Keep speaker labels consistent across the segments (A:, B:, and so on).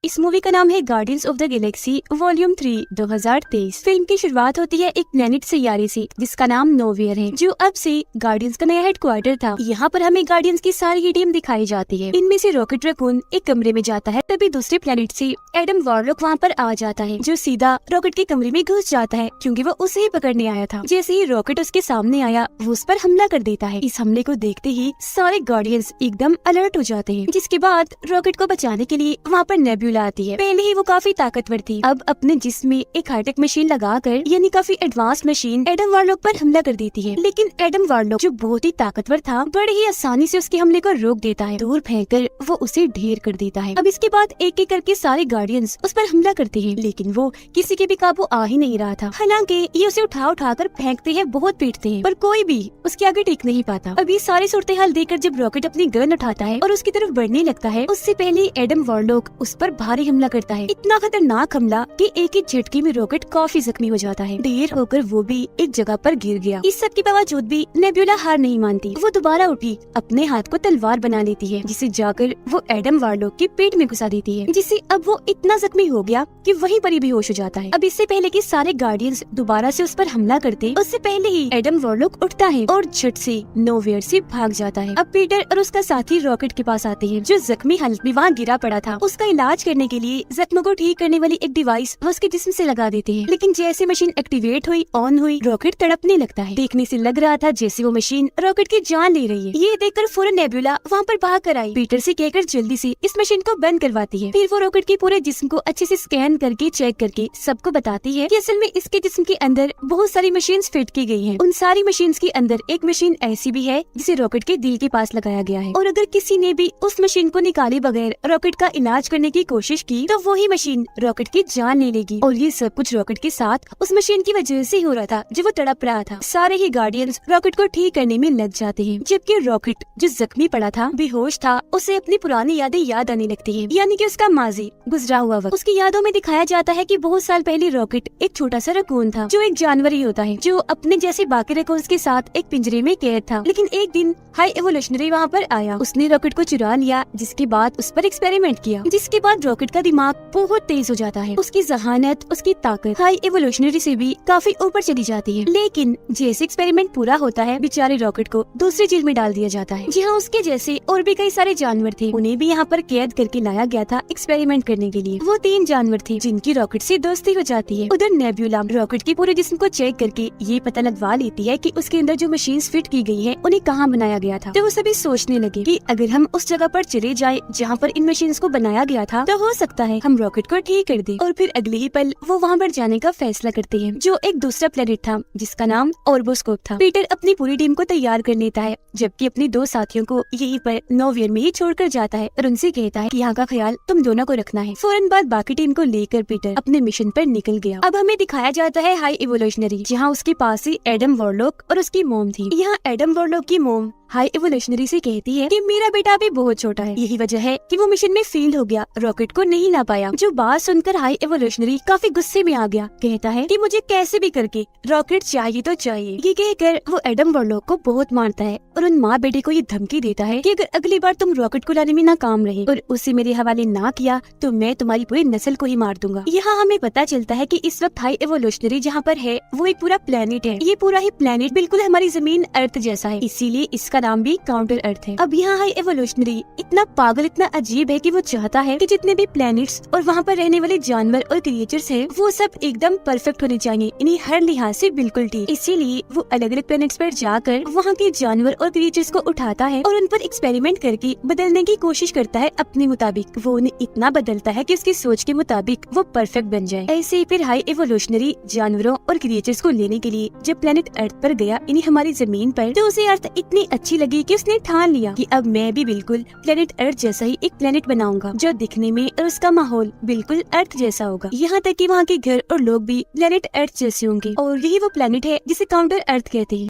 A: इस मूवी का नाम है guardians of the Galaxy volume 3 2023। Film की शुरुआत होती है एक प्लेनेट सैयारे से जिसका नाम नोवेयर है, जो अब से गार्डियंस का नया हेडक्वार्टर था। यहाँ पर हमें गार्डियंस की सारी ही टीम दिखाई जाती है। इनमें से रॉकेट रैकून एक कमरे में जाता है, तभी दूसरे प्लेनेट से एडम वॉरलॉक वहाँ पर आ जाता है, जो सीधा रॉकेट के कमरे में घुस जाता है क्योंकि वो उसे ही पकड़ने आया था। जैसे ही रॉकेट उसके सामने आया, वो उस पर हमला कर देता है। इस हमले को देखते ही सारे गार्डियंस एकदम अलर्ट हो जाते हैं। जिसके बाद रॉकेट को बचाने के लिए वहाँ पर नेब्यूला आती है। पहले ही वो काफी ताकतवर थी, अब अपने जिस्म में एक हाईटेक मशीन लगाकर, यानी काफी एडवांस मशीन, एडम वॉरलॉक पर हमला कर देती है। लेकिन एडम वॉरलॉक जो बहुत ही ताकतवर था, बड़े ही आसानी से उसके हमले को रोक देता है। दूर फेंककर वो उसे ढेर कर देता है। अब इसके बाद एक एक करके सारे गार्डियंस उस पर हमला करते हैं, लेकिन वो किसी के भी काबू आ ही नहीं रहा था। हालांकि ये उसे उठा कर फेंकते हैं, बहुत पीटते हैं, पर कोई भी उसके आगे टिक नहीं पाता। अब ये सारी सूरत हाल देखकर जब रॉकेट अपनी गन उठाता है और उसकी तरफ बढ़ने लगता है, उससे पहले एडम वॉरलॉक उस पर भारी हमला करता है। इतना खतरनाक हमला कि एक ही झटके में रॉकेट काफी जख्मी हो जाता है। ढेर होकर वो भी एक जगह पर गिर गया। इस सब के बावजूद भी नेब्यूला हार नहीं मानती। वो दोबारा उठी, अपने हाथ को तलवार बना लेती है, जिसे जाकर वो एडम वॉरलॉक के पेट में घुसा देती है, जिससे अब वो इतना जख्मी हो गया कि वहीं पर ही बेहोश हो जाता है। अब इससे पहले कि सारे गार्डियंस दोबारा से उस पर हमला करते, उससे पहले ही एडम वॉरलॉक उठता है और झट से नोवेयर से भाग जाता है। अब पीटर और उसका साथी रॉकेट के पास आते हैं, जो जख्मी हालत में वहाँ गिरा पड़ा था। उसका इलाज करने के लिए जख्मों को ठीक करने वाली एक डिवाइस वो उसके जिस्म से लगा देते हैं। लेकिन जैसे मशीन एक्टिवेट हुई, ऑन हुई, रॉकेट तड़पने लगता है। देखने से लग रहा था जैसे वो मशीन रॉकेट की जान ले रही है। ये देखकर फौरन नेब्यूला वहाँ पर भाग कर आई, पीटर से कहकर जल्दी से इस मशीन को बंद करवाती है। फिर वो रॉकेट के पूरे जिस्म को अच्छे से स्कैन करके चेक करके सबको बताती है कि असल में इसके जिस्म के अंदर बहुत सारी मशीन्स फिट की गई हैं। उन सारी मशीन्स के अंदर एक मशीन ऐसी भी है जिसे रॉकेट के दिल के पास लगाया गया है, और अगर किसी ने भी उस मशीन को निकाले बगैर रॉकेट का इलाज करने की कोशिश की तो वही मशीन रॉकेट की जान ले लेगी। और ये सब कुछ रॉकेट के साथ उस मशीन की वजह से हो रहा था, जो वो तड़प रहा था। सारे ही गार्डियंस रॉकेट को ठीक करने में लग जाते हैं, जबकि रॉकेट जो जख्मी पड़ा था, बेहोश था, उसे अपनी पुरानी यादें याद आने लगती है, यानी कि उसका माजी, गुजरा हुआ वक्त। उसकी यादों में दिखाया जाता है कि बहुत साल पहले रॉकेट एक छोटा सा रकून था, जो एक जानवर ही होता है, जो अपने जैसे बाकी रकून्स के साथ एक पिंजरे में कैद था। लेकिन एक दिन हाई एवोल्यूशनरी वहाँ पर आया, उसने रॉकेट को चुरा लिया, जिसके बाद उस पर एक्सपेरिमेंट किया, जिसके बाद रॉकेट का दिमाग बहुत तेज हो जाता है। उसकी जहानत, उसकी ताकत हाई एवोल्यूशनरी से भी काफी ऊपर चली जाती है। लेकिन जैसे एक्सपेरिमेंट पूरा होता है, बेचारे रॉकेट को दूसरी जेल में डाल दिया जाता है, जहाँ उसके जैसे और भी कई सारे जानवर थे। उन्हें भी यहाँ पर कैद करके लाया गया था एक्सपेरिमेंट करने के लिए। वो 3 जानवर थे जिनकी रॉकेट से दोस्ती हो जाती है। उधर नेब्यूला रॉकेट के पूरे जिस्म को चेक करके ये पता लगवा लेती है कि उसके अंदर जो मशीन्स फिट की गई है, उन्हें कहाँ बनाया गया था। तो वो सभी सोचने लगे कि अगर हम उस जगह पर चले जाए जहाँ पर इन मशीन्स को बनाया गया था, तो हो सकता है हम रॉकेट को ठीक कर दे। और फिर अगले ही पल वो वहाँ पर जाने का फैसला करते हैं, जो एक दूसरा प्लेनेट था जिसका नाम ऑर्बोस्कोप था। पीटर अपनी पूरी टीम को तैयार कर लेता है, जबकि अपने 2 साथियों को यहीं पर नोवेयर में ही छोड़कर जाता है और उनसे कहता है कि यहाँ का ख्याल तुम दोनों को रखना है। फौरन बाद बाकी टीम को लेकर पीटर अपने मिशन पर निकल गया। अब हमें दिखाया जाता है हाई इवोल्यूशनरी, जहाँ उसके पास ही एडम वॉरलॉक और उसकी मोम थी। यहाँ एडम वॉरलॉक की मोम हाई इवोल्यूशनरी से कहती है कि मेरा बेटा अभी बहुत छोटा है, यही वजह है कि वो मिशन में फेल हो गया, रॉकेट को नहीं ला पाया। जो बात सुनकर हाई इवोल्यूशनरी काफी गुस्से में आ गया, कहता है कि मुझे कैसे भी करके रॉकेट चाहिए तो चाहिए। ये कहकर वो एडम वॉरलॉक को बहुत मारता है और उन माँ बेटे को ये धमकी देता है कि अगर अगली बार तुम रॉकेट को लाने में नाकाम रहे और उसे मेरे हवाले ना किया तो मैं तुम्हारी पूरी नस्ल को ही मार दूंगा। यहाँ हमें पता चलता है कि इस वक्त हाई इवोल्यूशनरी जहाँ पर है, वो एक पूरा प्लेनेट है। ये पूरा ही प्लेनेट बिल्कुल हमारी जमीन अर्थ जैसा है, इसीलिए इसका नाम भी काउंटर अर्थ है। अब यहाँ हाई एवोल्यूशनरी इतना पागल, इतना अजीब है कि वो चाहता है कि जितने भी प्लैनेट्स और वहाँ पर रहने वाले जानवर और क्रिएचर्स हैं, वो सब एकदम परफेक्ट होने चाहिए, इन्हें हर लिहाज से बिल्कुल ठीक। इसीलिए वो अलग अलग प्लैनेट्स पर जाकर वहाँ के जानवर और क्रिएचर्स को उठाता है और उन पर एक्सपेरिमेंट करके बदलने की कोशिश करता है अपने मुताबिक। वो उन्हें इतना बदलता है कि उसकी सोच के मुताबिक वो परफेक्ट बन जाए। ऐसे ही फिर हाई एवोल्यूशनरी जानवरों और क्रिएचर्स को लेने के लिए जब प्लेनेट अर्थ पर गया, इन्हें हमारी जमीन पर, तो उसे अर्थ इतनी अच्छी लगी कि उसने ठान लिया कि अब मैं भी बिल्कुल प्लेनेट अर्थ जैसा ही एक प्लेनेट बनाऊंगा, जो दिखने में और उसका माहौल बिल्कुल अर्थ जैसा होगा। यहाँ तक कि वहाँ के घर और लोग भी प्लेनेट अर्थ जैसे होंगे, और यही वो प्लेनेट है जिसे काउंटर अर्थ कहते हैं।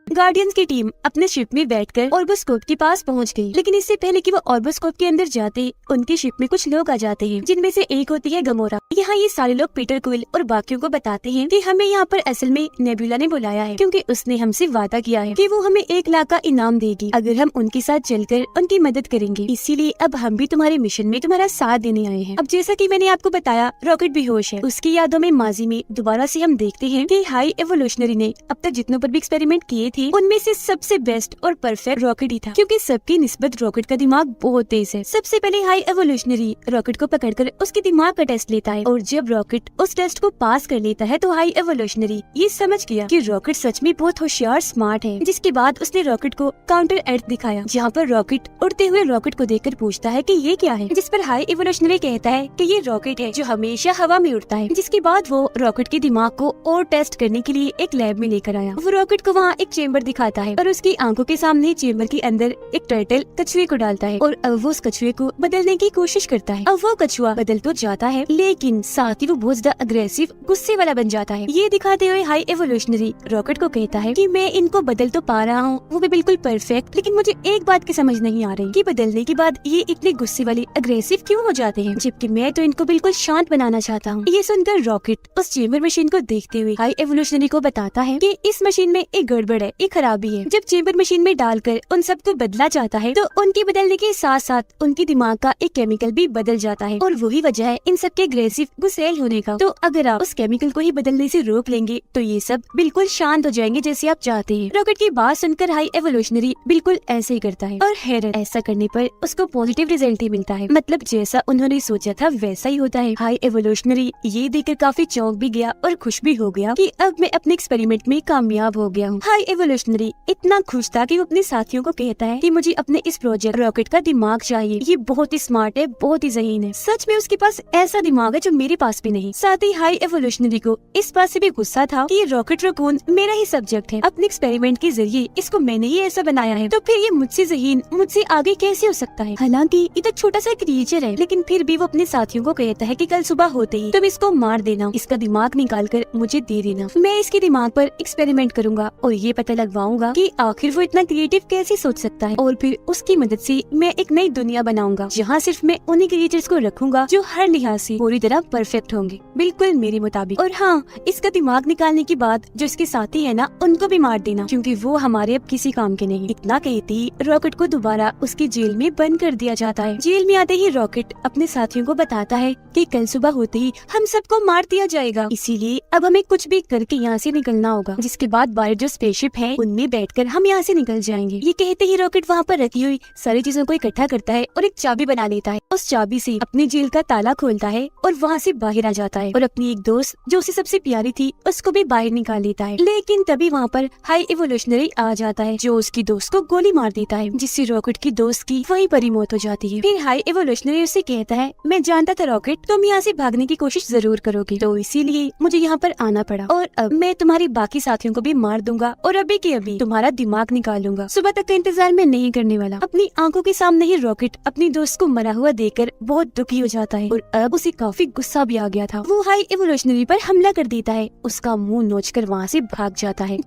A: गार्डियंस की टीम अपने शिप में बैठकर ऑर्बोस्कोप के पास पहुंच गई, लेकिन इससे पहले कि वो ऑर्बोस्कोप के अंदर जाते उनकी शिप में कुछ लोग आ जाते हैं, जिनमें से एक होती है गमोरा। यहाँ ये सारे लोग पीटर क्विल और बाकियों को बताते हैं कि हमें यहाँ पर असल में नेबुला ने बुलाया है, क्योंकि उसने हमसे वादा किया है कि वो हमें 1 लाख का इनाम देगी अगर हम उनके साथ चलकर उनकी मदद करेंगे। इसीलिए अब हम भी तुम्हारे मिशन में तुम्हारा साथ देने आए हैं। अब जैसा कि मैंने आपको बताया, रॉकेट बेहोश है। उसकी यादों में माजी में दोबारा से हम देखते हैं कि हाई एवोल्यूशनरी ने अब तक जितनों पर भी एक्सपेरिमेंट किए थे उनमें से सबसे बेस्ट और परफेक्ट रॉकेट ही था, क्योंकि सबकी निस्बत रॉकेट का दिमाग बहुत तेज है। सबसे पहले हाई एवोल्यूशनरी रॉकेट को पकड़कर उसके दिमाग का टेस्ट लेता है, और जब रॉकेट उस टेस्ट को पास कर लेता है तो हाई एवोल्यूशनरी ये समझ गया कि रॉकेट सच में बहुत होशियार स्मार्ट है। जिसके बाद उसने रॉकेट को काउंटर अर्थ दिखाया, जहाँ पर रॉकेट उड़ते हुए रॉकेट को देखकर पूछता है कि ये क्या है, जिस पर हाई एवोल्यूशनरी कहता है कि ये रॉकेट है जो हमेशा हवा में उड़ता है। जिसके बाद वो रॉकेट के दिमाग को और टेस्ट करने के लिए एक लैब में लेकर आया। वो रॉकेट को वहाँ एक चेम्बर दिखाता है और उसकी आंखों के सामने चेम्बर के अंदर एक टर्टल कछुए को डालता है, और अब वो उस कछुए को बदलने की कोशिश करता है। अब वो कछुआ बदल तो जाता है, लेकिन साथ ही वो बहुत ज्यादा अग्रेसिव गुस्से वाला बन जाता है। ये दिखाते हुए हाई एवोल्यूशनरी रॉकेट को कहता है कि मैं इनको बदल तो पा रहा हूँ, वो भी बिल्कुल परफेक्ट, लेकिन मुझे एक बात की समझ नहीं आ रही कि बदलने के बाद ये इतने गुस्से वाले अग्रेसिव क्यों हो जाते हैं, जबकि मैं तो इनको बिल्कुल शांत बनाना चाहता हूँ। ये सुनकर रॉकेट उस चेम्बर मशीन को देखते हुए हाई एवोल्यूशनरी को बताता है कि इस मशीन में एक गड़बड़ है, एक खराबी है। जब चेम्बर मशीन में डालकर उन सबको बदला जाता है तो उनके बदलने के साथ साथ उनके दिमाग का एक केमिकल भी बदल जाता है, और वही वजह है इन सबके अग्रेसिव गुस्सैल होने का। तो अगर आप उस केमिकल को ही बदलने से रोक लेंगे तो ये सब बिल्कुल शांत हो जाएंगे जैसे आप चाहते हैं। रॉकेट की बात सुनकर हाई एवोल्यूशनरी बिल्कुल ऐसे ही करता है, और हैरत, ऐसा करने पर उसको पॉजिटिव रिजल्ट ही मिलता है। मतलब जैसा उन्होंने सोचा था वैसा ही होता है। हाई एवोल्यूशनरी ये देखकर काफी चौंक भी गया और खुश भी हो गया कि अब मैं अपने एक्सपेरिमेंट में कामयाब हो गया हूँ। हाई एवोल्यूशनरी इतना खुश था कि वो अपने साथियों को कहता है कि मुझे अपने इस प्रोजेक्ट रॉकेट का दिमाग चाहिए, ये बहुत ही स्मार्ट है, बहुत ही ज़हीन है। सच में उसके पास ऐसा दिमाग है जो मेरे पास भी नहीं। साथ ही हाई एवोल्यूशनरी को इस बात से भी गुस्सा था कि ये रॉकेट रकून मेरा ही सब्जेक्ट है, अपने एक्सपेरिमेंट के जरिए इसको मैंने ही ऐसा बनाया है, तो फिर ये मुझसे ज़हीन, मुझसे आगे कैसे हो सकता है। हालांकि ये तो छोटा सा क्रिएचर है, लेकिन फिर भी वो अपने साथियों को कहता है कि कल सुबह होते ही तुम इसको मार देना, इसका दिमाग निकाल कर मुझे दे देना, मैं इसके दिमाग पर एक्सपेरिमेंट करूंगा और ये पता लगवाऊंगा कि आखिर वो इतना क्रिएटिव कैसे सोच सकता है, और फिर उसकी मदद से मैं एक नई दुनिया बनाऊंगा जहाँ सिर्फ मैं उन्हीं क्रिएचर्स को रखूंगा जो हर लिहाज से पूरी तरह परफेक्ट होंगे, बिल्कुल मेरे मुताबिक। और हाँ, इसका दिमाग निकालने के बाद जो इसके साथी है ना, उनको भी मार देना, क्योंकि वो हमारे अब किसी काम के नहीं। इतना कहती रॉकेट को दोबारा उसकी जेल में बंद कर दिया जाता है। जेल में आते ही रॉकेट अपने साथियों को बताता है कि कल सुबह होते ही हम सबको मार दिया जाएगा, इसीलिए अब हमें कुछ भी करके यहाँ से निकलना होगा। जिसके बाद बाहर जो स्पेसशिप है उनमें बैठकर हम यहाँ से निकल जाएंगे। ये कहते ही रॉकेट वहाँ पर रखी हुई सारी चीजों को इकट्ठा करता है और एक चाबी बना लेता है। उस चाबी से अपनी जेल का ताला खोलता है और वहाँ से बाहर आ जाता है, और अपनी एक दोस्त जो उसे सबसे प्यारी थी उसको भी बाहर निकाल लेता है। लेकिन तभी वहाँ पर हाई एवोल्यूशनरी आ जाता है जो उसकी दोस्त को गोली मार देता है, जिससे रॉकेट की दोस्त की वहीं पर ही मौत हो जाती है। फिर हाई एवोल्यूशनरी उसे कहता है, मैं जानता था रॉकेट तुम यहाँ से भागने की कोशिश जरूर करोगे, तो इसीलिए मुझे यहाँ पर आना पड़ा, और अब मैं तुम्हारी बाकी साथियों को भी मार दूंगा और अभी के अभी तुम्हारा दिमाग निकालूंगा। सुबह तक का इंतजार मैं नहीं करने वाला। अपनी आंखों के सामने ही रॉकेट अपनी दोस्त को मरा हुआ देखकर बहुत दुखी हो जाता है, और अब उसे काफी गुस्सा भी आ गया था। वो हाई एवोल्यूशनरी पर हमला कर देता है, उसका मुंह नोचकर वहाँ से भाग जाता है।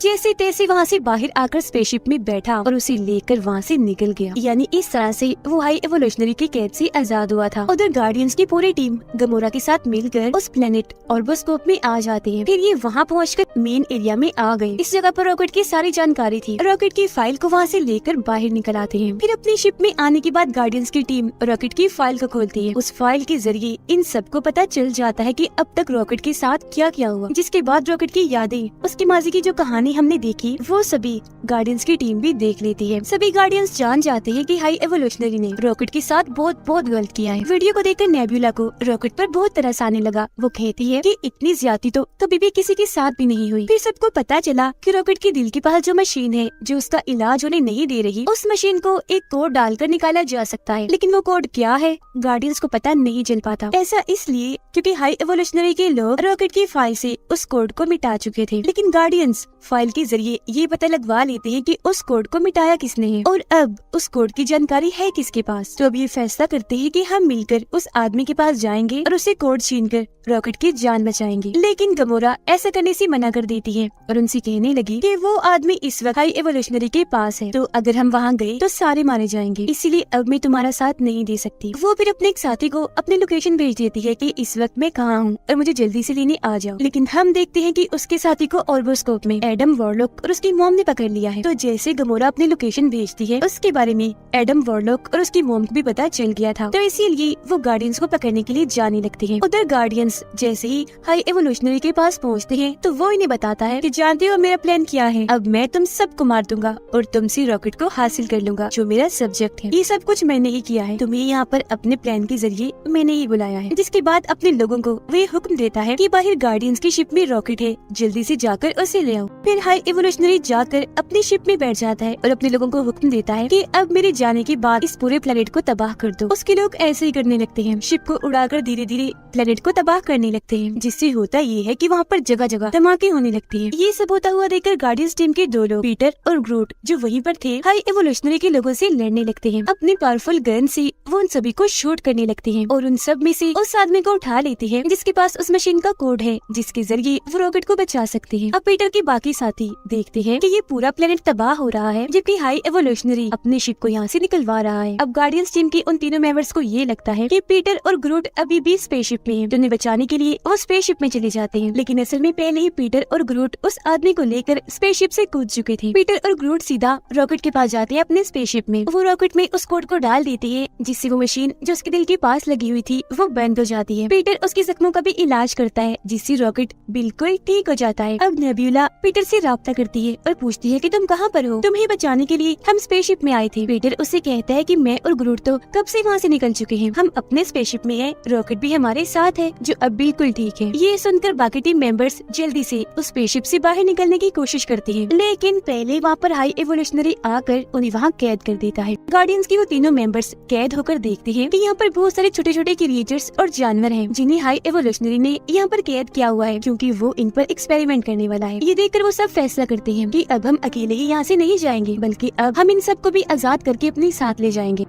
A: जैसे तैसे वहाँ से बाहर आकर स्पेसशिप में बैठा और उसे लेकर वहाँ से निकल गया। यानी इस तरह से वो हाई एवोल्यूशनरी की कैद से आजाद हुआ था। उधर गार्डियंस की पूरी टीम गमोरा के साथ मिलकर उस प्लेनेट ऑर्बोस्कोप में आ जाते हैं। फिर ये वहाँ पहुँचकर मेन एरिया में आ गए। इस जगह पर रॉकेट की सारी जानकारी थी। रॉकेट की फाइल को वहाँ से लेकर बाहर निकल आते हैं। फिर अपनी शिप में आने के बाद गार्डियंस की टीम रॉकेट की फाइल को खोलती है। उस फाइल के जरिए इन सबको पता चल जाता है कि अब तक रॉकेट के साथ क्या क्या हुआ। जिसके बाद रॉकेट की यादें, उसकी माजी की जो कहानी हमने देखी, वो सभी गार्डियंस की टीम भी देख लेती है। सभी गार्डियंस जान जाते हैं कि हाई एवोल्यूशनरी ने रॉकेट के साथ बहुत गलत किया है। वीडियो को देखकर नेबुला को रॉकेट पर बहुत तरस आने लगा। वो कहती है कि इतनी ज्यादती तो कभी भी किसी के साथ भी नहीं हुई। फिर सबको पता चला कि रॉकेट के दिल के पास जो मशीन है जो उसका इलाज उन्हें नहीं दे रही, उस मशीन को एक कोड डालकर निकाला जा सकता है, लेकिन वो कोड क्या है गार्डियंस को पता नहीं चल पाता। ऐसा इसलिए क्योंकि हाई एवोल्यूशनरी के लोग रॉकेट की फाइल से उस कोड को मिटा चुके थे, लेकिन गार्डियंस फाइल के जरिए ये पता लगवा लेते हैं कि उस कोड को मिटाया किसने है और अब उस कोड की जानकारी है किसके पास। तो अब ये फैसला करते हैं कि हम मिलकर उस आदमी के पास जाएंगे और उसे कोड छीनकर रॉकेट की जान बचाएंगे। लेकिन गमोरा ऐसा करने से मना कर देती है और उनसे कहने लगी कि वो आदमी इस वक्त हाई एवोल्यूशनरी के पास है, तो अगर हम वहाँ गए तो सारे मारे जाएंगे, इसीलिए अब मैं तुम्हारा साथ नहीं दे सकती। वो फिर अपने एक साथी को अपनी लोकेशन भेज देती है कि इस वक्त मैं कहाँ हूँ और मुझे जल्दी से लेने आ जाओ। लेकिन हम देखते हैं कि उसके साथी को ऑर्बोस्कोप में एडम वॉरलॉक और उसकी मॉम ने पकड़ लिया है। तो जैसे गमोरा अपनी लोकेशन भेजती है, उसके बारे में एडम वॉरलॉक और उसकी मॉम को भी पता चल गया था, तो इसीलिए वो गार्डियंस को पकड़ने के लिए जाने लगते हैं। उधर गार्डियंस जैसे ही हाई एवोल्यूशनरी के पास पहुंचते हैं तो वो इन्हें बताता है कि जानते हो मेरा प्लान क्या है, अब मैं तुम सबको मार दूंगा और तुमसे रॉकेट को हासिल कर लूंगा जो मेरा सब्जेक्ट है। ये सब कुछ मैंने ही किया है, तुम्हें यहाँ पर अपने प्लान के जरिए मैंने ही बुलाया है। जिसके बाद अपने लोगों को वे हुक्म देता है कि बाहर गार्डियंस की शिप में रॉकेट है, जल्दी से जाकर उसे ले आओ। फिर हाई एवोल्यूशनरी जाकर अपनी शिप में बैठ जाता है और अपने लोगों को हुक्म देता है कि अब मेरे जाने के बाद इस पूरे प्लेनेट को तबाह कर दो। उसके लोग ऐसे ही करने लगते हैं, शिप को उड़ाकर धीरे धीरे प्लेनेट को तबाह करने लगते हैं। जिससे होता ये है कि वहाँ पर जगह जगह धमाके होने लगते हैं। ये सब होता हुआ देखकर गार्डियंस टीम के दो लोग पीटर और ग्रूट जो वहीं पर थे हाई एवोल्यूशनरी के लोगों से लड़ने लगते हैं। अपने पावरफुल गन से वो उन सभी को शूट करने लगते हैं और उन सब में से उस आदमी को उठा लेते हैं जिसके पास उस मशीन का कोड है जिसके जरिए वो रॉकेट को बचा सकते हैं। अब पीटर के बाकी साथी देखते हैं कि ये पूरा प्लेनेट तबाह हो रहा है जबकि हाई एवोल्यूशनरी अपने शिप को यहाँ से निकलवा रहा है। अब गार्डियंस टीम के उन तीनों मेंबर्स को ये लगता है कि पीटर और ग्रूट अभी भी स्पेसशिप में हैं, तो उन्हें बचाने के लिए वो स्पेसशिप में चले जाते हैं। लेकिन असल में पहले ही पीटर और ग्रूट उस आदमी को लेकर स्पेसशिप से कूद चुके थे। पीटर और ग्रूट सीधा रॉकेट के पास जाते हैं अपने स्पेसशिप में। वो रॉकेट में उस कोड को डाल देते हैं जिससे वो मशीन जो उसके दिल के पास लगी हुई थी वो बंद हो जाती है। पीटर उसके जख्मों का भी इलाज करता है जिससे रॉकेट बिल्कुल ठीक हो जाता है। अब नेब्यूला पीटर से राब्ता करती है और पूछती है कि तुम कहाँ पर हो, तुम्हें बचाने के लिए हम स्पेसशिप में आए थे। पीटर उससे कहता है कि मैं और ग्रूट तो कब से वहाँ से निकल चुके हैं, हम अपने स्पेसशिप में हैं, रॉकेट भी हमारे साथ है जो अब बिल्कुल ठीक है। ये सुनकर बाकी टीम मेंबर्स जल्दी से उस स्पेसशिप से बाहर निकलने की कोशिश करते हैं, लेकिन पहले वहाँ पर हाई एवोल्यूशनरी आकर उन्हें वहाँ कैद कर देता है। गार्डियंस की वो तीनों मेंबर्स कैद होकर देखते हैं कि यहाँ पर बहुत सारे छोटे छोटे क्रिएचर्स और जानवर हैं जिन्हें हाई एवोल्यूशनरी ने यहाँ पर कैद किया हुआ है क्योंकि वो इन पर एक्सपेरिमेंट करने वाला है। ये देखकर वो सब फैसला करते हैं कि अब हम अकेले ही यहाँ से नहीं जाएंगे बल्कि अब हम इन सबको भी आजाद करके अपने साथ ले जाएंगे।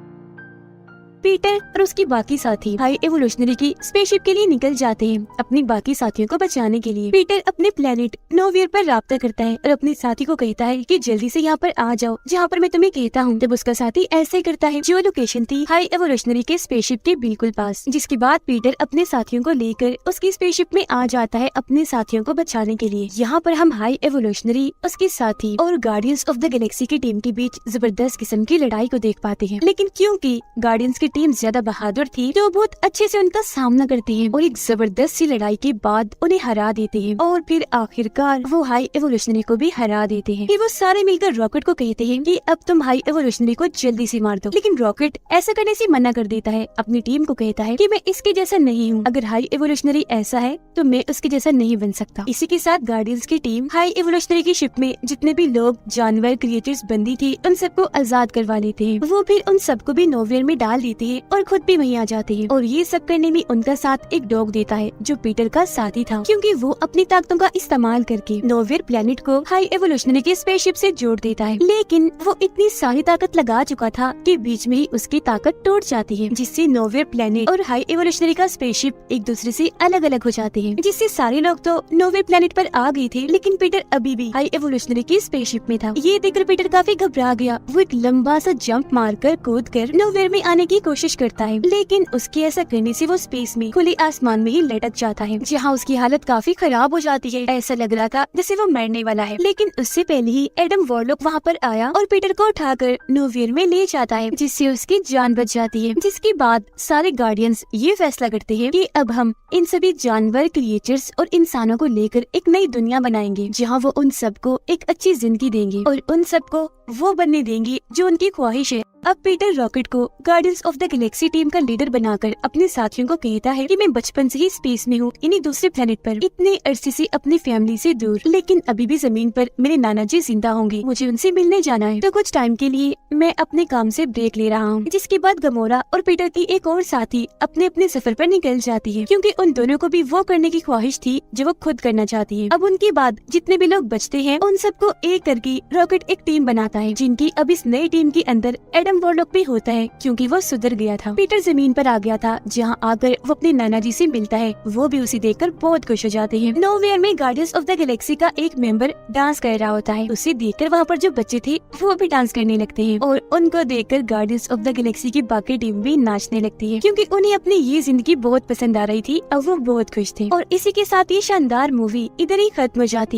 A: पीटर और उसके बाकी साथी हाई एवोल्यूशनरी की स्पेसशिप के लिए निकल जाते हैं अपने बाकी साथियों को बचाने के लिए। पीटर अपने प्लेनेट नोवियर पर राब्ता करता है और अपने साथी को कहता है कि जल्दी से यहाँ पर आ जाओ जहाँ पर मैं तुम्हें कहता हूँ। तब उसका साथी ऐसे करता है जो लोकेशन थी हाई एवोल्यूशनरी के स्पेसशिप के बिल्कुल पास। जिसके बाद पीटर अपने साथियों को लेकर उसकी स्पेसशिप में आ जाता है अपने साथियों को बचाने के लिए। यहाँ पर हम हाई एवोल्यूशनरी, उसके साथी और गार्डियंस ऑफ द गैलेक्सी की टीम के बीच जबरदस्त किस्म की लड़ाई को देख पाते हैं। लेकिन क्योंकि गार्डियंस की टीम ज्यादा बहादुर थी तो बहुत अच्छे से उनका सामना करती है और एक जबरदस्त सी लड़ाई के बाद उन्हें हरा देते हैं और फिर आखिरकार वो हाई एवोल्यूशनरी को भी हरा देते हैं। फिर वो सारे मिलकर रॉकेट को कहते हैं कि अब तुम हाई एवोल्यूशनरी को जल्दी से मार दो, लेकिन रॉकेट ऐसा करने से मना कर देता है। अपनी टीम को कहता है कि मैं इसके जैसा नहीं हूँ, अगर हाई एवोल्यूशनरी ऐसा है तो मैं उसके जैसा नहीं बन सकता। इसी के साथ गार्डियंस की टीम हाई एवोल्यूशनरी की शिप में जितने भी लोग, जानवर, क्रिएचर्स बंदी थी उन सबको आजाद करवा लेते हैं। वो फिर उन सबको भी नोवियर में डाल देते हैं और खुद भी वहीं आ जाते हैं। और ये सब करने में उनका साथ एक डॉग देता है जो पीटर का साथी था, क्योंकि वो अपनी ताकतों का इस्तेमाल करके नोवियर प्लेनेट को हाई एवोल्यूशनरी के स्पेसशिप से जोड़ देता है। लेकिन वो इतनी सारी ताकत लगा चुका था कि बीच में ही उसकी ताकत टूट जाती है, जिससे नोवियर प्लेनेट और हाई एवोल्यूशनरी का स्पेसशिप एक दूसरे से अलग अलग हो जाते हैं। जिससे सारे लोग तो नोवियर प्लेनेट पर आ गए थे, लेकिन पीटर अभी भी हाई एवोल्यूशनरी की स्पेसशिप में था। ये देखकर पीटर काफी घबरा गया। वो एक लंबा सा जंप मारकर कूदकर नोवियर में आने की कोशिश करता है, लेकिन उसके ऐसा करने से वो स्पेस में खुले आसमान में ही लटक जाता है, जहाँ उसकी हालत काफी खराब हो जाती है। ऐसा लग रहा था जैसे वो मरने वाला है। लेकिन उससे पहले ही एडम वॉरलॉक वहाँ पर आया और पीटर को उठाकर नोवियर में ले जाता है, जिससे उसकी जान बच जाती है। जिसके बाद सारे गार्डियंस ये फैसला करते हैं कि अब हम इन सभी जानवर, क्रिएचर्स और इंसानों को लेकर एक नई दुनिया बनाएंगे, जहाँ वो उन सबको एक अच्छी जिंदगी देंगे और उन सबको वो बनने देंगे जो उनकी ख्वाहिश है। अब पीटर रॉकेट को guardians of the Galaxy team का लीडर बनाकर अपने साथियों को कहता है कि मैं बचपन से ही स्पेस में हूँ, इन्हीं दूसरे प्लेनेट पर, इतने अरसे से अपनी फैमिली से दूर, लेकिन अभी भी जमीन पर मेरे नाना जी जिंदा होंगे, मुझे उनसे मिलने जाना है। तो कुछ टाइम के लिए मैं अपने काम से ब्रेक ले रहा हूँ। जिसके बाद गमोरा और पीटर की एक और साथी अपने अपने सफर पर निकल जाती है, क्योंकि उन दोनों को भी वो करने की ख्वाहिश थी जो वो खुद करना चाहती है। अब उनके बाद जितने भी लोग बचते हैं उन सबको एक करके रॉकेट एक टीम बनाता है, जिनकी अब इस नई टीम के अंदर एडम वॉरलॉक भी होता है, क्योंकि वो सुधर गया था। पीटर जमीन पर आ गया था, जहाँ आकर वो अपने नाना जी से मिलता है। वो भी उसे देखकर बहुत खुश हो जाते हैं। नोवेयर में गार्डियंस ऑफ द गैलेक्सी का एक मेंबर डांस कर रहा होता है। उसे देखकर वहाँ पर जो बच्चे थे वो भी डांस करने लगते हैं, और उनको देखकर गार्डियंस ऑफ द गैलेक्सी की बाकी टीम भी नाचने लगती है, क्योंकि उन्हें अपनी ये जिंदगी बहुत पसंद आ रही थी। अब वो बहुत खुश थे। और इसी के साथ ये शानदार मूवी इधर ही खत्म हो जाती है।